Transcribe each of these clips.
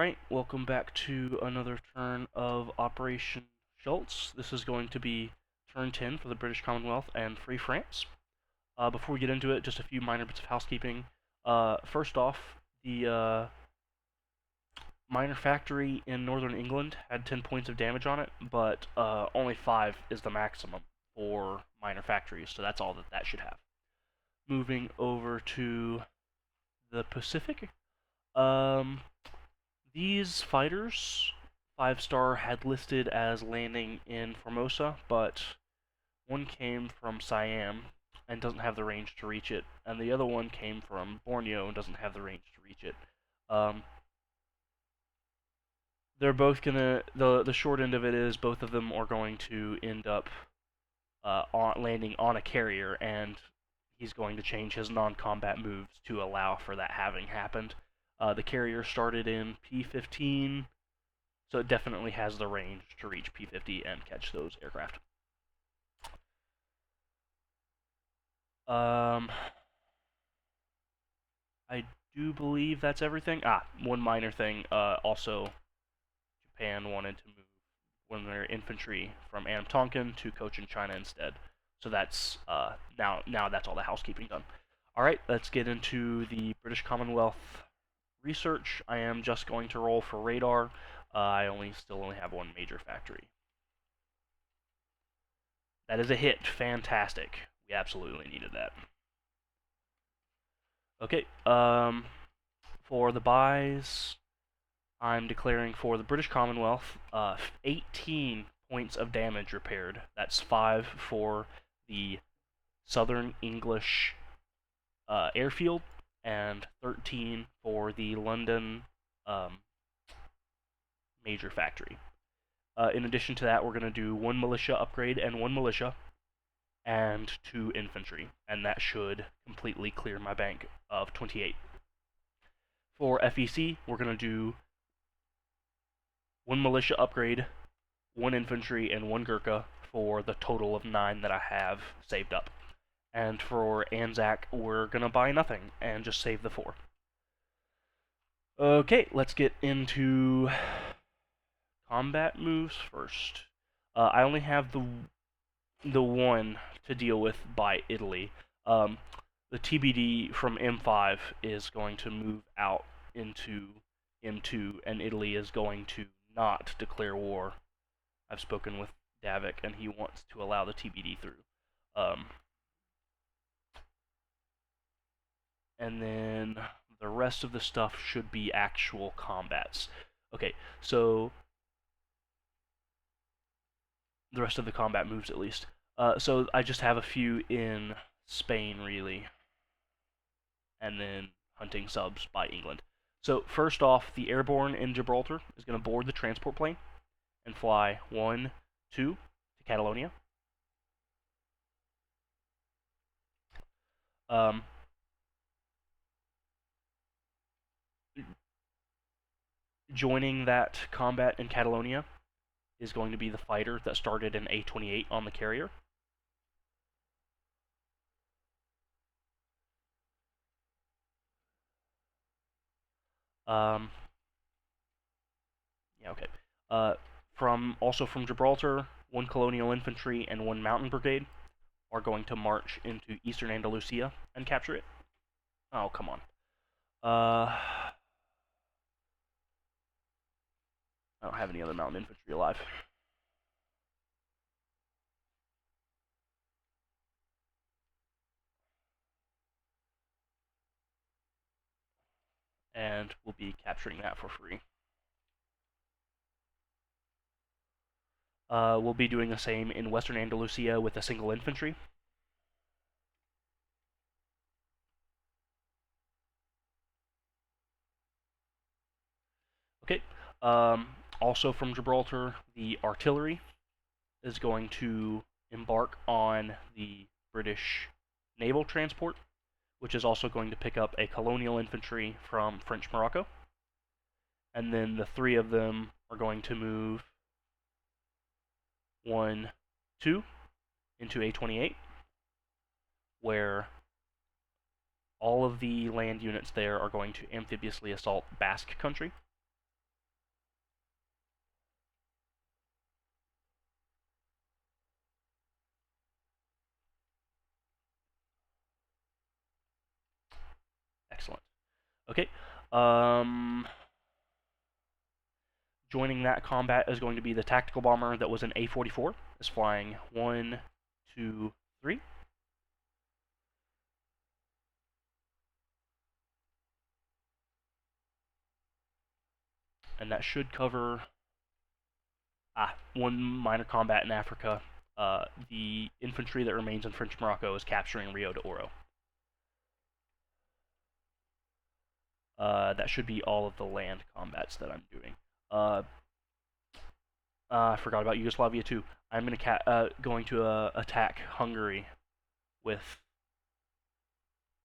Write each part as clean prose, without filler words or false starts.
Alright, welcome back to another turn of Operation Schultz. This is going to be turn 10 for the British Commonwealth and Free France. Before we get into it, just a few minor bits of housekeeping. First off, the minor factory in northern England had 10 points of damage on it, but only 5 is the maximum for minor factories, so that's all that should have. Moving over to the Pacific. These fighters, 5-star had listed as landing in Formosa, but one came from Siam and doesn't have the range to reach it, and the other one came from Borneo and doesn't have the range to reach it. They're both gonna, the short end of it is both of them are going to end up landing on a carrier, and he's going to change his non-combat moves to allow for that having happened. The carrier started in P-15, so it definitely has the range to reach P-50 and catch those aircraft. I do believe that's everything. One minor thing. Also, Japan wanted to move one of their infantry from Anam Tonkin to Cochin, China instead. So that's now that's all the housekeeping done. All right, let's get into the British Commonwealth research. I am just going to roll for radar. I still only have one major factory. That is a hit. Fantastic. We absolutely needed that. Okay. For the buys, I'm declaring for the British Commonwealth 18 points of damage repaired. That's 5 for the Southern English airfield and 13 for the London major factory. In addition to that, we're going to do 1 militia upgrade and 1 militia, and 2 infantry, and that should completely clear my bank of 28. For FEC, we're going to do 1 militia upgrade, 1 infantry, and 1 Gurkha for the total of 9 that I have saved up. And for Anzac, we're going to buy nothing and just save the 4. Okay, let's get into combat moves first. I only have the one to deal with by Italy. The TBD from M5 is going to move out into M2, and Italy is going to not declare war. I've spoken with Davik, and he wants to allow the TBD through. And then the rest of the stuff should be actual combats. Okay, so the rest of the combat moves at least. So I just have a few in Spain, really, and then hunting subs by England. So first off, the airborne in Gibraltar is going to board the transport plane and fly 1, 2 to Catalonia. Joining that combat in Catalonia is going to be the fighter that started in A-28 on the carrier. Yeah, okay. Also from Gibraltar, 1 colonial infantry and 1 mountain brigade are going to march into eastern Andalusia and capture it. Oh, come on. I don't have any other mountain infantry alive. And we'll be capturing that for free. We'll be doing the same in western Andalusia with a single infantry. Okay. Also from Gibraltar, the artillery is going to embark on the British naval transport, which is also going to pick up a colonial infantry from French Morocco. And then the 3 of them are going to move 1, 2 into A-28, where all of the land units there are going to amphibiously assault Basque country. Okay. Joining that combat is going to be the tactical bomber that was an A-44. Is flying 1, 2, 3. And that should cover one minor combat in Africa. The infantry that remains in French Morocco is capturing Rio de Oro. That should be all of the land combats that I'm doing. I forgot about Yugoslavia too. I'm going to attack Hungary with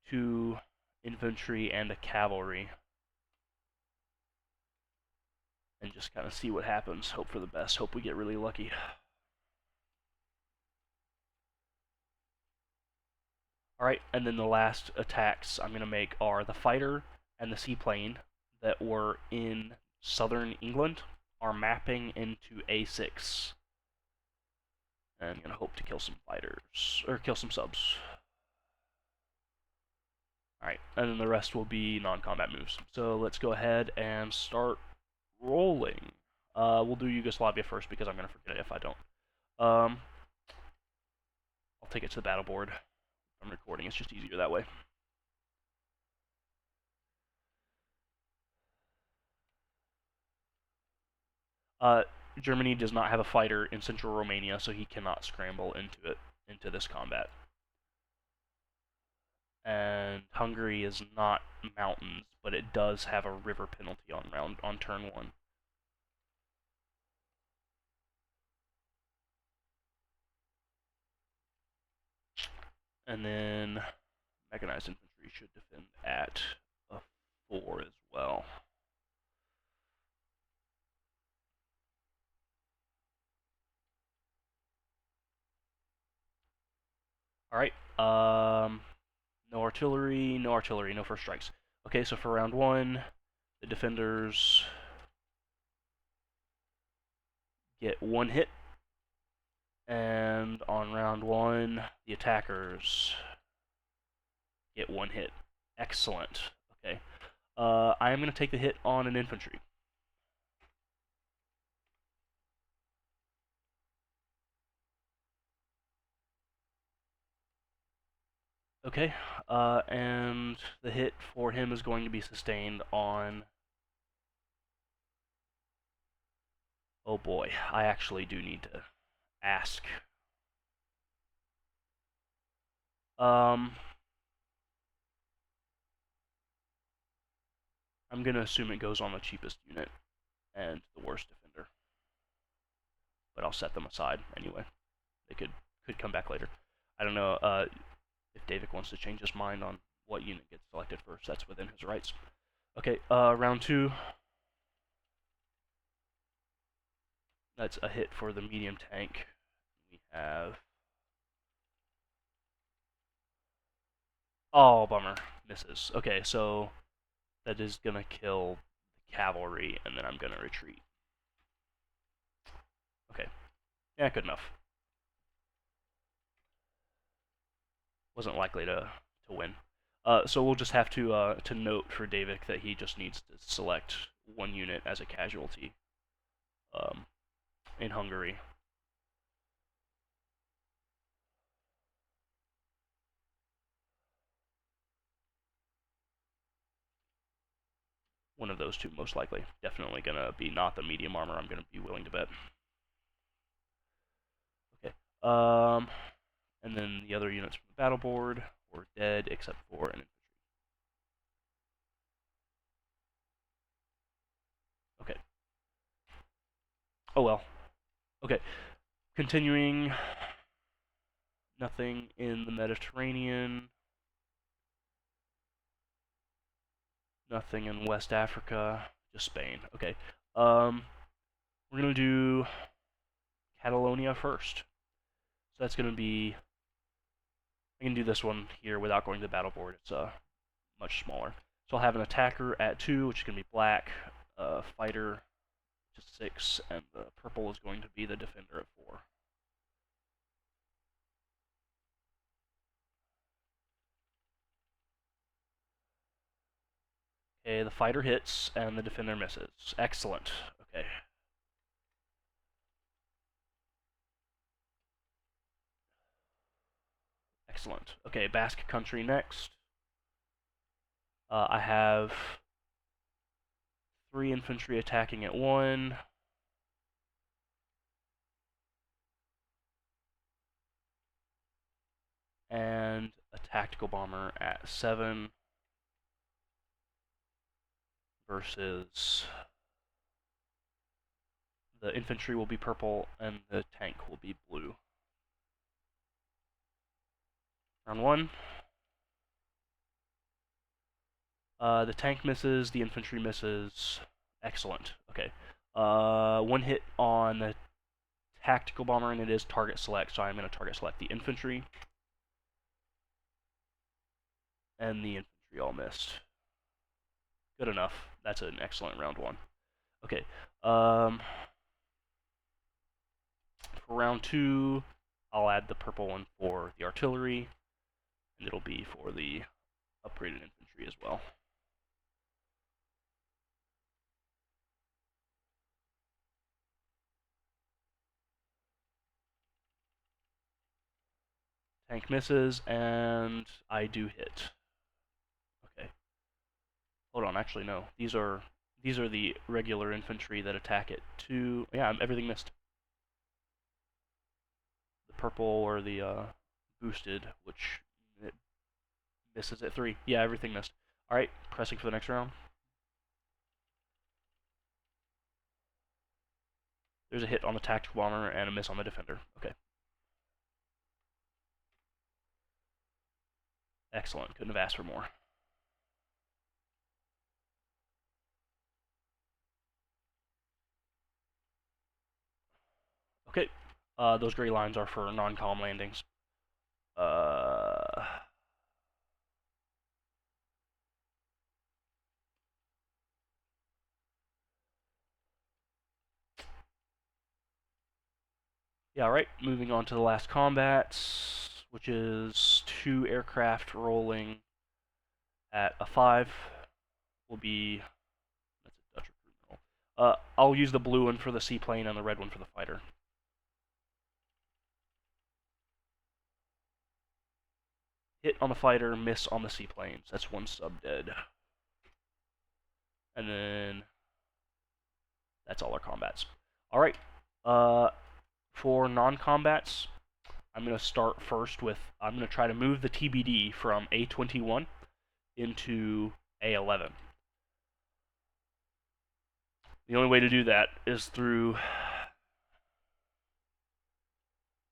2 infantry and a cavalry, and just kind of see what happens. Hope for the best. Hope we get really lucky. Alright, and then the last attacks I'm going to make are the fighter and the seaplane that were in southern England are mapping into A6. And I'm going to hope to kill some fighters, or kill some subs. Alright, and then the rest will be non-combat moves. So let's go ahead and start rolling. We'll do Yugoslavia first because I'm going to forget it if I don't. I'll take it to the battle board. I'm recording, it's just easier that way. Germany does not have a fighter in central Romania, so he cannot scramble into this combat. And Hungary is not mountains, but it does have a river penalty on turn 1. And then mechanized infantry should defend at a 4 as well. Alright, no artillery, no first strikes. Okay, so for round 1, the defenders get 1 hit. And on round 1, the attackers get 1 hit. Excellent. Okay. I am going to take the hit on an infantry. Okay. And the hit for him is going to be sustained on... Oh boy, I actually do need to ask. I'm going to assume it goes on the cheapest unit and the worst defender. But I'll set them aside anyway. They could come back later. I don't know if David wants to change his mind on what unit gets selected first. That's within his rights. Okay, round 2. That's a hit for the medium tank. We have... Oh, bummer. Misses. Okay, so that is going to kill the cavalry, and then I'm going to retreat. Okay. Yeah, good enough. Wasn't likely to win. So we'll just have to note for Davik that he just needs to select 1 unit as a casualty in Hungary. One of those 2, most likely. Definitely going to be not the medium armor, I'm going to be willing to bet. Okay. And then the other units from the battle board were dead, except for an infantry. Okay. Oh well. Okay. Continuing. Nothing in the Mediterranean. Nothing in West Africa. Just Spain. Okay. We're gonna do Catalonia first. So that's gonna be... I can do this one here without going to the battle board. It's much smaller. So I'll have an attacker at 2, which is gonna be black. Fighter to 6, and the purple is going to be the defender at 4. Okay, the fighter hits and the defender misses. Excellent. Okay. Excellent. Okay, Basque Country next. I have 3 infantry attacking at 1. And a tactical bomber at 7 versus the infantry will be purple and the tank will be blue. Round 1. The tank misses, the infantry misses. Excellent. Okay. 1 hit on the tactical bomber, and it is target select, so I'm going to target select the infantry. And the infantry all missed. Good enough. That's an excellent round 1. Okay. For round 2, I'll add the purple one for the artillery, and it'll be for the upgraded infantry as well. Tank misses, and I do hit. Okay. Hold on, actually no. These are the regular infantry that attack at 2. Yeah, everything missed. The purple or the boosted, which it misses at 3. Yeah, everything missed. Alright, pressing for the next round. There's a hit on the tactical bomber and a miss on the defender. Okay. Excellent. Couldn't have asked for more. Okay. Those gray lines are for non-column landings. Yeah, alright. Moving on to the last combat, which is 2 aircraft rolling at a 5. Will be... That's a Dutch recruitment roll. I'll use the blue one for the seaplane and the red one for the fighter. Hit on the fighter, miss on the seaplanes. That's 1 sub dead. And then that's all our combats. Alright. For non-combats, I'm going to start first with, I'm going to try to move the TBD from A21 into A11. The only way to do that is through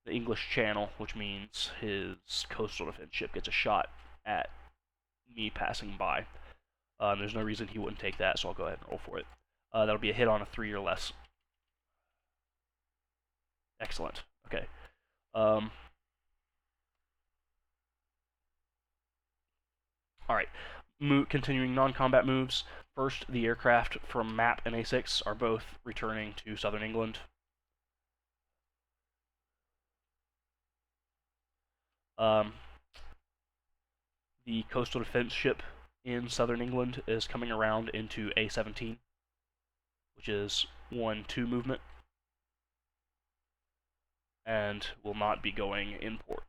the English Channel, which means his coastal defense ship gets a shot at me passing by. There's no reason he wouldn't take that, so I'll go ahead and roll for it. That'll be a hit on a 3 or less. Excellent. Okay. Alright. Continuing non-combat moves. First, the aircraft from MAP and A6 are both returning to southern England. The coastal defense ship in southern England is coming around into A17, which is 1-2 movement, and will not be going in port.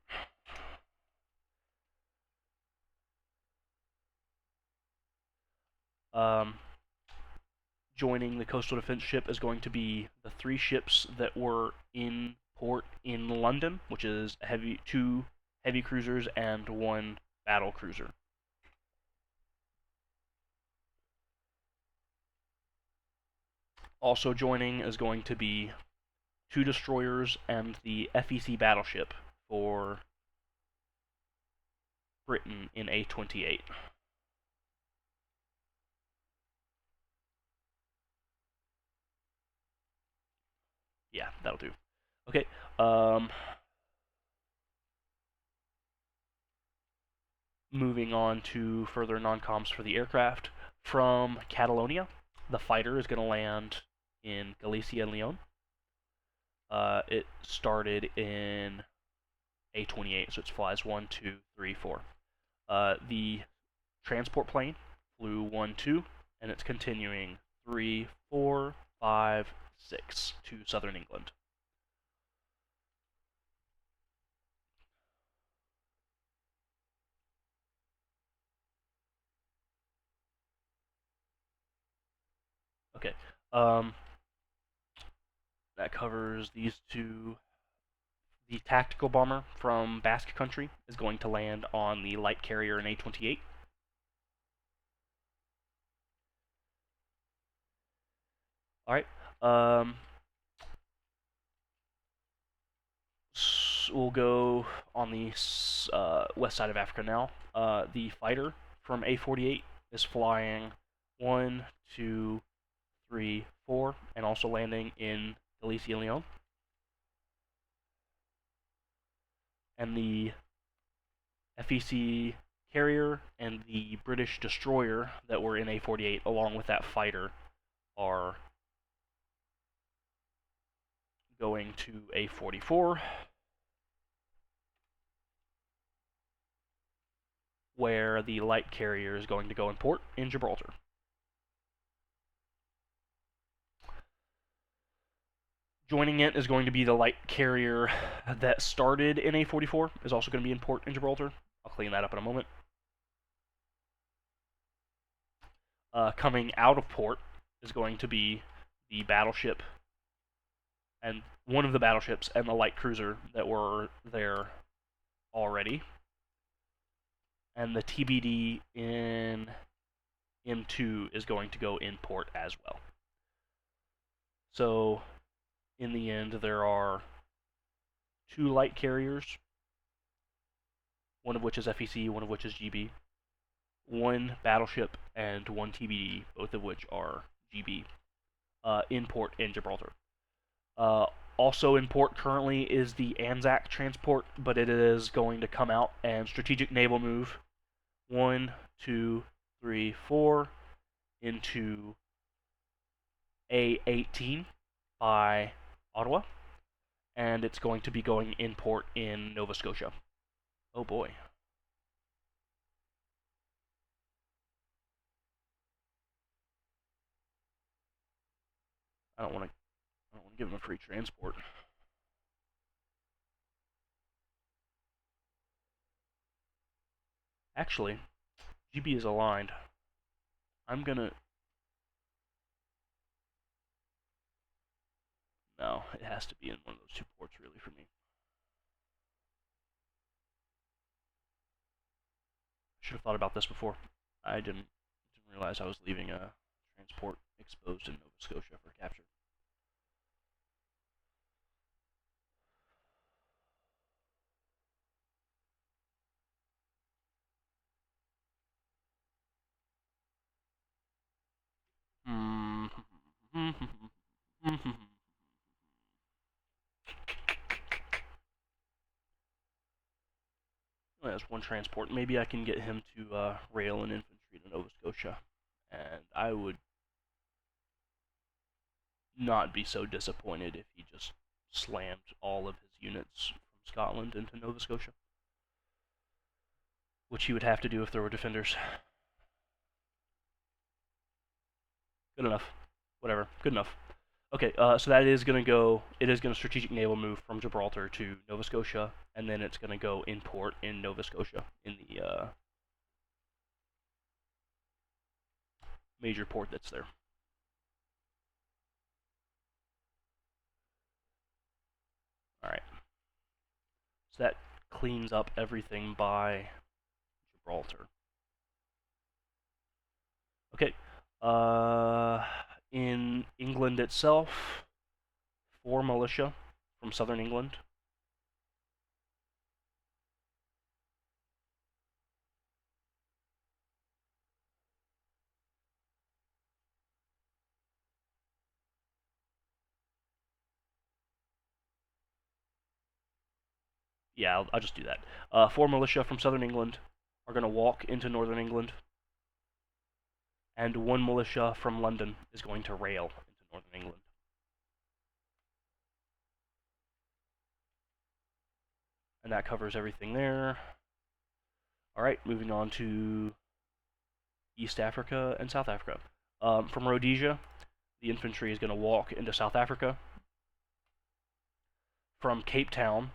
Joining the coastal defense ship is going to be the 3 ships that were in port in London, which is 2 heavy cruisers and 1 battle cruiser. Also joining is going to be 2 destroyers and the FEC battleship for Britain in A28. Yeah, that'll do. Okay, moving on to further non-coms for the aircraft. From Catalonia, the fighter is going to land in Galicia and Leon. It started in A28, so it flies 1, 2, 3, 4. The transport plane flew 1, 2, and it's continuing 3, 4, 5, 6 to southern England. Okay, that covers these two. The tactical bomber from Basque Country is going to land on the light carrier in A-28. Alright, we'll go on the west side of Africa now. The fighter from A-48 is flying 1, 2, 3, 4, and also landing in Elise et Lyon. And the FEC carrier and the British destroyer that were in A-48 along with that fighter are going to A-44, where the light carrier is going to go in port in Gibraltar. Joining it is going to be the light carrier that started in A-44, is also going to be in port in Gibraltar. I'll clean that up in a moment. Coming out of port is going to be the battleship and one of the battleships and the light cruiser that were there already. And the TBD in M2 is going to go in port as well. So, in the end, there are 2 light carriers, one of which is FEC, one of which is GB, 1 battleship, and 1 TBD, both of which are GB, in port in Gibraltar. Also in port currently is the Anzac transport, but it is going to come out and strategic naval move 1, 2, 3, 4 into A-18 by Ottawa, and it's going to be going in port in Nova Scotia. Oh boy. I don't want to give him a free transport. Actually, GB is aligned. I'm gonna... No, it has to be in one of those 2 ports, really, for me. Should have thought about this before. I didn't realize I was leaving a transport exposed in Nova Scotia for capture. Well, that's 1 transport. Maybe I can get him to rail an infantry to Nova Scotia, and I would not be so disappointed if he just slammed all of his units from Scotland into Nova Scotia, which he would have to do if there were defenders. Good enough. Whatever. Good enough. Okay, so that is going to go, it is going to strategic naval move from Gibraltar to Nova Scotia, and then it's going to go in port in Nova Scotia, in the major port that's there. Alright. So that cleans up everything by Gibraltar. Okay, in England itself, 4 militia from southern England. Yeah, I'll just do that. 4 militia from southern England are going to walk into northern England, and 1 militia from London is going to rail into northern England. And that covers everything there. Alright, moving on to East Africa and South Africa. From Rhodesia, the infantry is going to walk into South Africa. From Cape Town,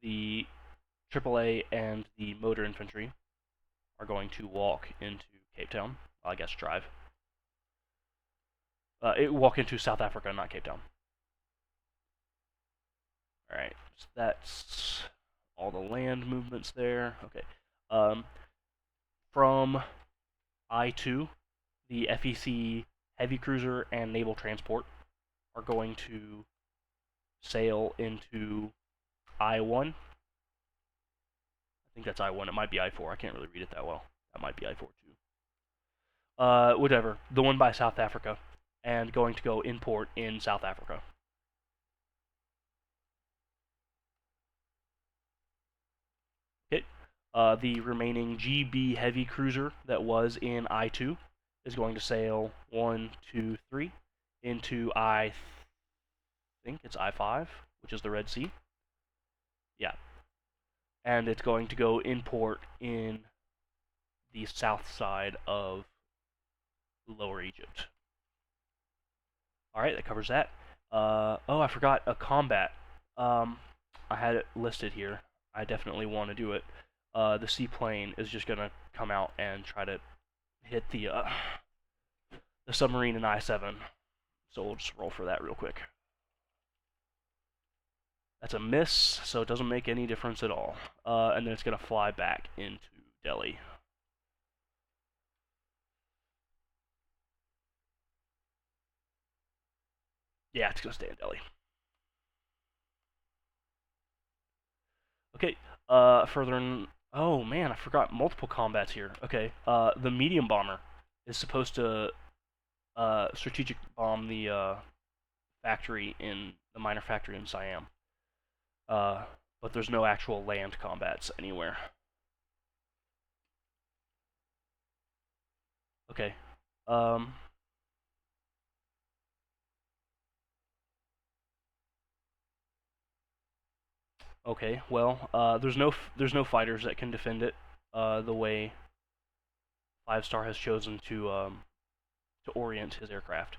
the AAA and the motor infantry are going to walk into Cape Town. I guess drive. Walk into South Africa, not Cape Town. Alright, so that's all the land movements there. Okay. From I-2, the FEC heavy cruiser and naval transport are going to sail into I-1. I think that's I-1. It might be I-4. I can't really read it that well. That might be I-4 too. Whatever. The one by South Africa. And going to go in port in South Africa. Okay. The remaining GB heavy cruiser that was in I-2 is going to sail 1, 2, 3 into I think it's I-5, which is the Red Sea. Yeah. And it's going to go in port in the south side of Lower Egypt. Alright, that covers that. Oh, I forgot a combat. I had it listed here. I definitely want to do it. The seaplane is just going to come out and try to hit the submarine in I-7. So we'll just roll for that real quick. That's a miss, so it doesn't make any difference at all. And then it's going to fly back into Delhi. Yeah, it's going to stay in Delhi. Okay, further in... Oh, man, I forgot multiple combats here. Okay, the medium bomber is supposed to strategic bomb the factory in... the minor factory in Siam. But there's no actual land combats anywhere. Okay. Okay. Well, there's no fighters that can defend it. The way 5-star has chosen to orient his aircraft.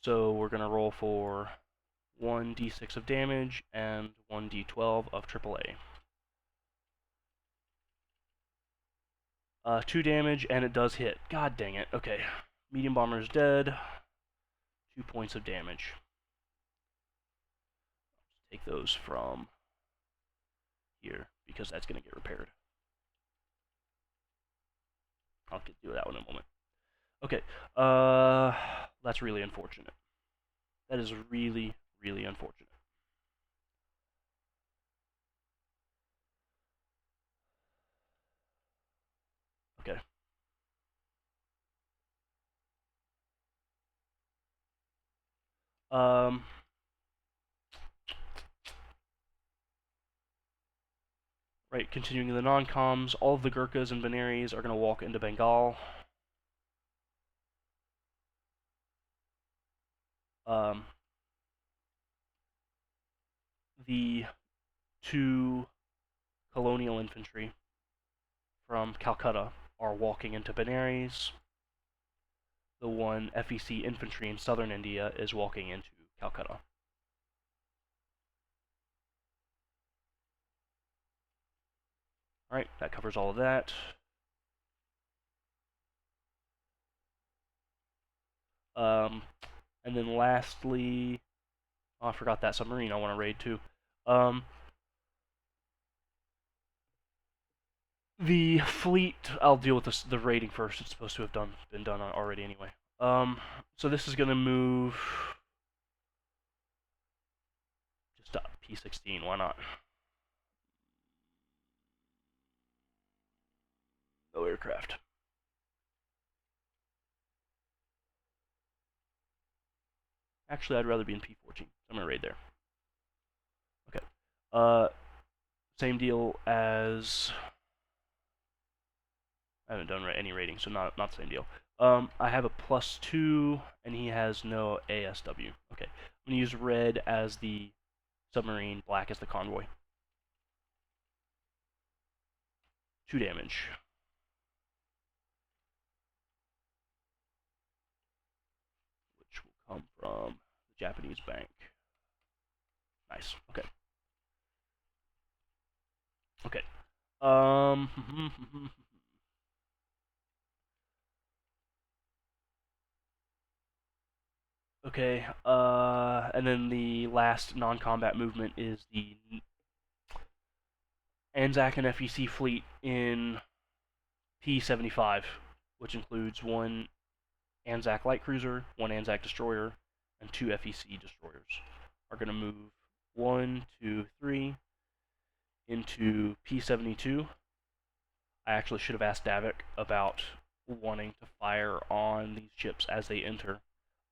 So we're gonna roll for 1d6 of damage and 1d12 of AAA. 2 damage, and it does hit. God dang it. Okay. Medium bomber is dead. 2 points of damage. Take those from here, because that's going to get repaired. I'll do that one in a moment. Okay. That's really unfortunate. That is really, really unfortunate. Okay. Right, continuing the non-coms, all of the Gurkhas and Benaris are going to walk into Bengal. The 2 colonial infantry from Calcutta are walking into Benares. The 1 FEC infantry in southern India is walking into Calcutta. Alright, that covers all of that. And then lastly, oh, I forgot that submarine I want to raid too. The fleet, I'll deal with the raiding first. It's supposed to have been done already anyway. So this is gonna move just up P16. Why not? No aircraft. Actually, I'd rather be in P14. So I'm gonna raid there. Okay. Same deal as I haven't done any rating, so not the same deal. I have a +2, and he has no ASW. Okay, I'm gonna use red as the submarine, black as the convoy. 2 damage. come from the Japanese bank. Nice. Okay. Okay. Okay. And then the last non-combat movement is the Anzac and FEC fleet in P-75, which includes one Anzac light cruiser, one Anzac destroyer, and two FEC destroyers. Are going to move 1, 2, 3 into P-72. I actually should have asked Davik about wanting to fire on these ships as they enter.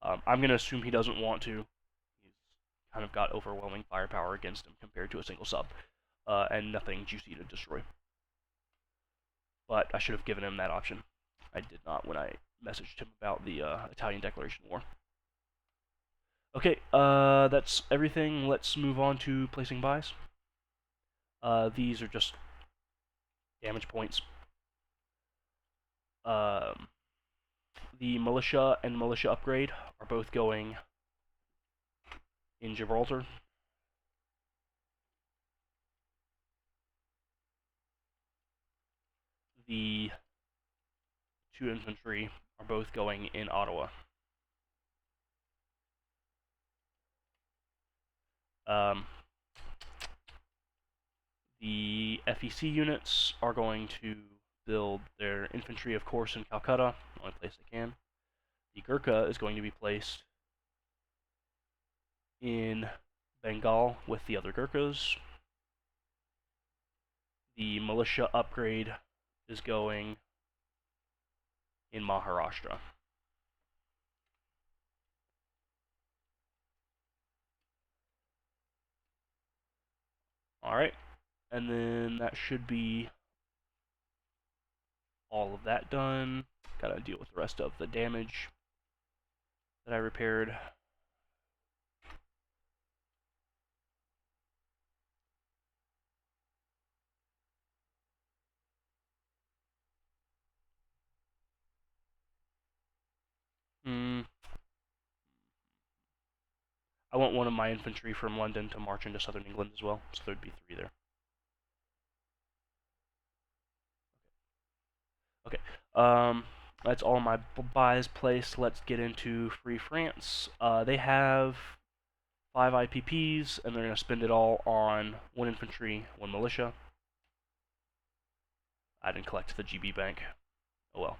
I'm going to assume he doesn't want to. He's kind of got overwhelming firepower against him compared to a single sub, and nothing juicy to destroy. But I should have given him that option. I did not when I messaged him about the Italian Declaration War. Okay, that's everything. Let's move on to placing buys. These are just damage points. The militia and militia upgrade are both going in Gibraltar. The two infantry are both going in Ottawa. The FEC units are going to build their infantry, of course, in Calcutta, the only place they can. The Gurkha is going to be placed in Bengal with the other Gurkhas. The militia upgrade is going in Maharashtra. Alright, and then that should be all of that done. Gotta deal with the rest of the damage that I repaired. I want one of my infantry from London to march into southern England as well, so there'd be 3 there. Okay, that's all my buys placed. Let's get into Free France. They have 5 IPPs, and they're going to spend it all on 1 infantry, 1 militia. I didn't collect the GB bank. Oh well.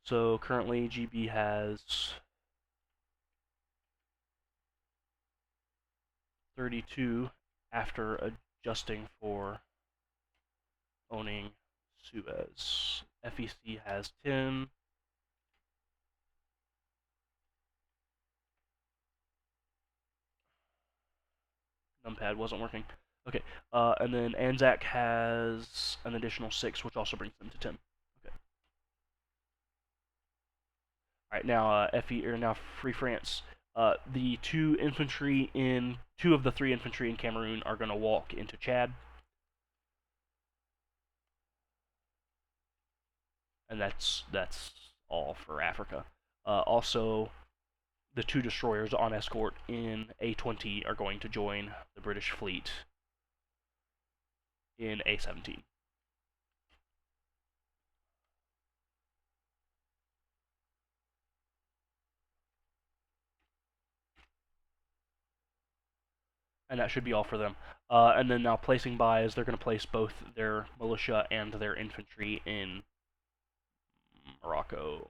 So currently GB has 32 after adjusting for owning Suez. FEC has 10. Numpad wasn't working. Okay, and then Anzac has an additional 6, which also brings them to 10. Okay. All right, now now Free France. The 2 infantry in 2 of the 3 infantry in Cameroon are going to walk into Chad, and that's all for Africa. Also, the 2 destroyers on escort in A20 are going to join the British fleet in A17. And that should be all for them. And then now placing buys, they're going to place both their militia and their infantry in Morocco.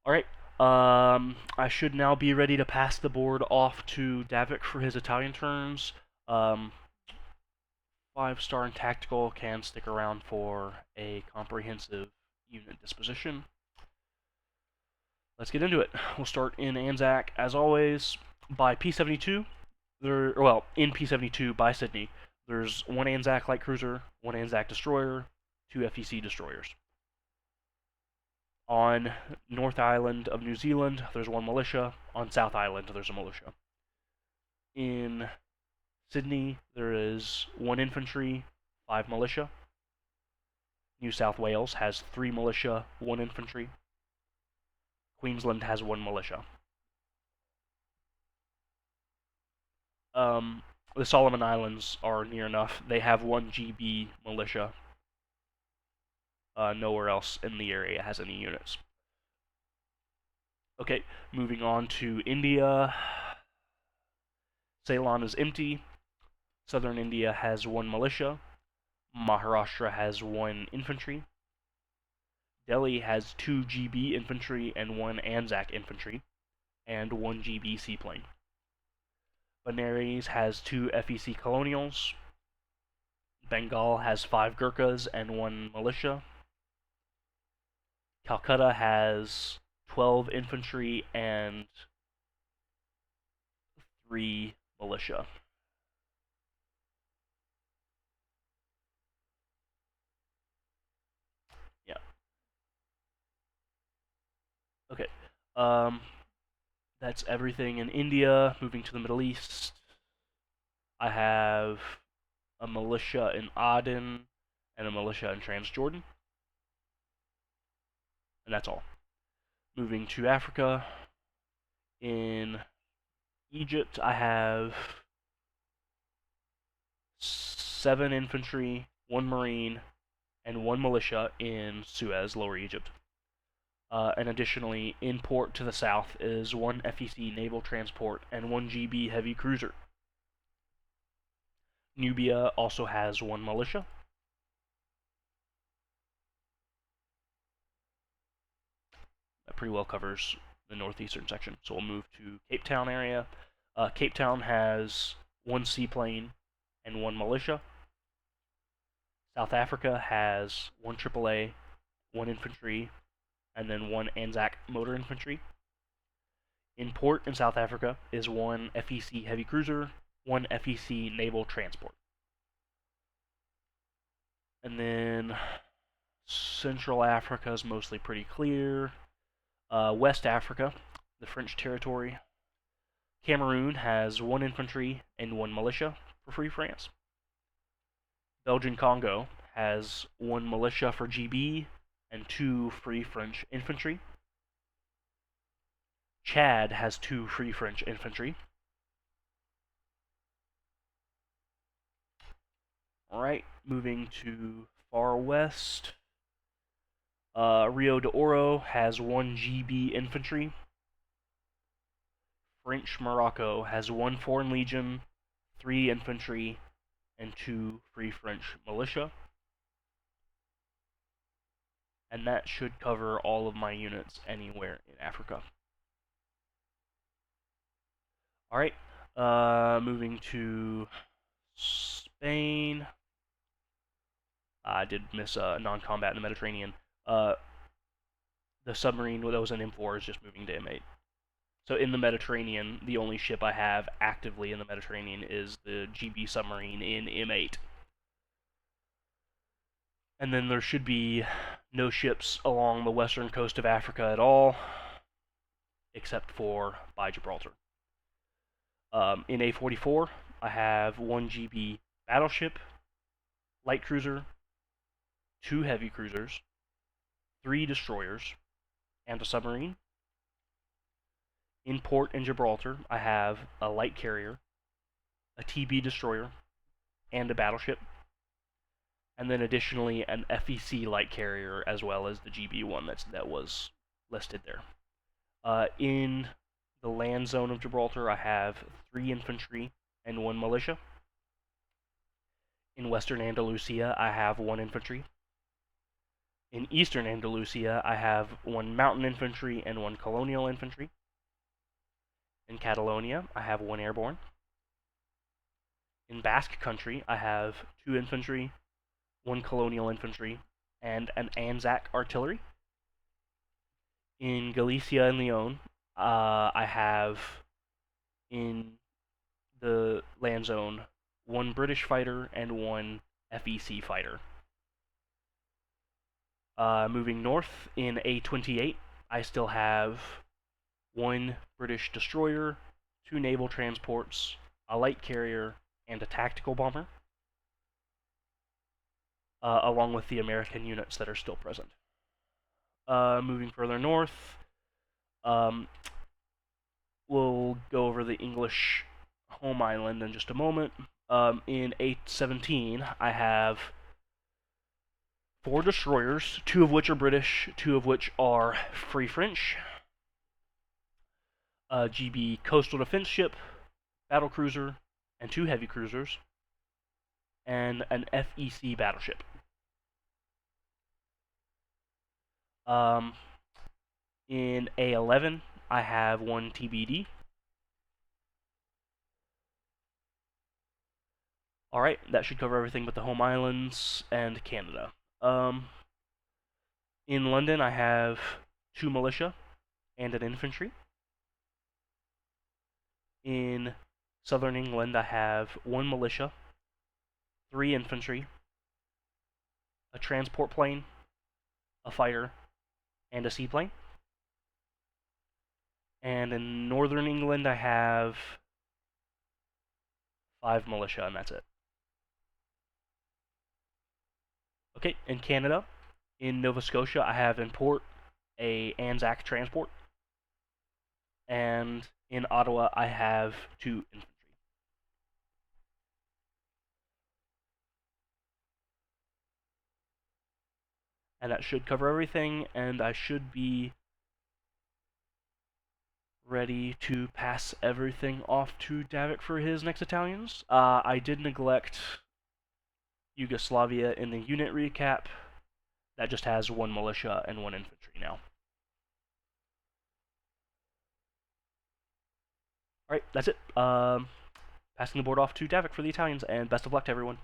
Alright, I should now be ready to pass the board off to Davik for his Italian turns. 5-star and tactical can stick around for a comprehensive unit disposition. Let's get into it. We'll start in Anzac, as always, by P-72. In P-72 by Sydney, there's 1 Anzac light cruiser, 1 Anzac destroyer, 2 FEC destroyers. On North Island of New Zealand, there's 1 militia. On South Island, there's a militia. In Sydney, there is 1 infantry, 5 militia. New South Wales has 3 militia, 1 infantry. Queensland has 1 militia. The Solomon Islands are near enough. They have 1 GB militia. Nowhere else in the area has any units. Okay, moving on to India. Ceylon is empty. Southern India has 1 militia. Maharashtra has 1 infantry. Delhi has 2 GB infantry and 1 Anzac infantry, and 1 GB seaplane. Benares has 2 FEC colonials. Bengal has 5 Gurkhas and 1 militia. Calcutta has 12 infantry and 3 militia. Yeah. Okay. That's everything in India. Moving to the Middle East, I have a militia in Aden and a militia in Transjordan. And that's all. Moving to Africa, in Egypt, I have 7 infantry, 1 marine, and 1 militia in Suez, Lower Egypt. And additionally, in port to the south is 1 FEC naval transport and 1 GB heavy cruiser. Nubia also has 1 militia. That pretty well covers the northeastern section. So we'll move to Cape Town area. Cape Town has 1 seaplane and 1 militia. South Africa has 1 AAA, 1 infantry, and then 1 Anzac motor infantry. In port in South Africa is 1 FEC heavy cruiser, 1 FEC naval transport. And then Central Africa is mostly pretty clear. West Africa, the French territory. Cameroon has 1 infantry and 1 militia for Free France. Belgian Congo has 1 militia for GB and 2 Free French infantry. Chad has 2 Free French infantry. Alright, moving to far west. Rio de Oro has 1 GB infantry. French Morocco has 1 Foreign Legion, 3 infantry, and 2 Free French militia. And that should cover all of my units anywhere in Africa. Alright, moving to Spain. I did miss non-combat in the Mediterranean. The submarine that was in M4 is just moving to M8. So in the Mediterranean, the only ship I have actively in the Mediterranean is the GB submarine in M8. And then there should be no ships along the western coast of Africa at all, except for by Gibraltar. In A44, I have 1 GB battleship, light cruiser, 2 heavy cruisers, 3 destroyers, and a submarine. In port in Gibraltar, I have a light carrier, a TB destroyer, and a battleship. And then additionally an FEC light carrier as well as the GB one that was listed there. In the land zone of Gibraltar, I have 3 infantry and 1 militia. In western Andalusia, I have 1 infantry. In eastern Andalusia, I have 1 mountain infantry and 1 colonial infantry. In Catalonia, I have 1 airborne. In Basque Country, I have 2 infantry, 1 colonial infantry, and an Anzac artillery. In Galicia and Leon, I have in the land zone 1 British fighter and 1 FEC fighter. Moving north in A28, I still have 1 British destroyer, 2 naval transports, a light carrier, and a tactical bomber. along with the American units that are still present. Moving further north, we'll go over the English home island in just a moment. In 817, I have 4 destroyers, 2 of which are British, 2 of which are Free French, a GB coastal defense ship, battle cruiser, and 2 heavy cruisers, and an FEC battleship. In A11, I have 1 TBD. Alright, that should cover everything but the home islands and Canada. In London, I have 2 militia and an infantry. In southern England, I have 1 militia, 3 infantry, a transport plane, a fighter, and a seaplane. And in northern England, I have 5 militia, and that's it. Okay, in Canada, in Nova Scotia, I have in port a Anzac transport, and in Ottawa, I have 2 infantry. And that should cover everything, and I should be ready to pass everything off to Davik for his next Italians. I did neglect Yugoslavia in the unit recap. That just has 1 militia and 1 infantry now. Alright, that's it. Passing the board off to Davik for the Italians, and best of luck to everyone.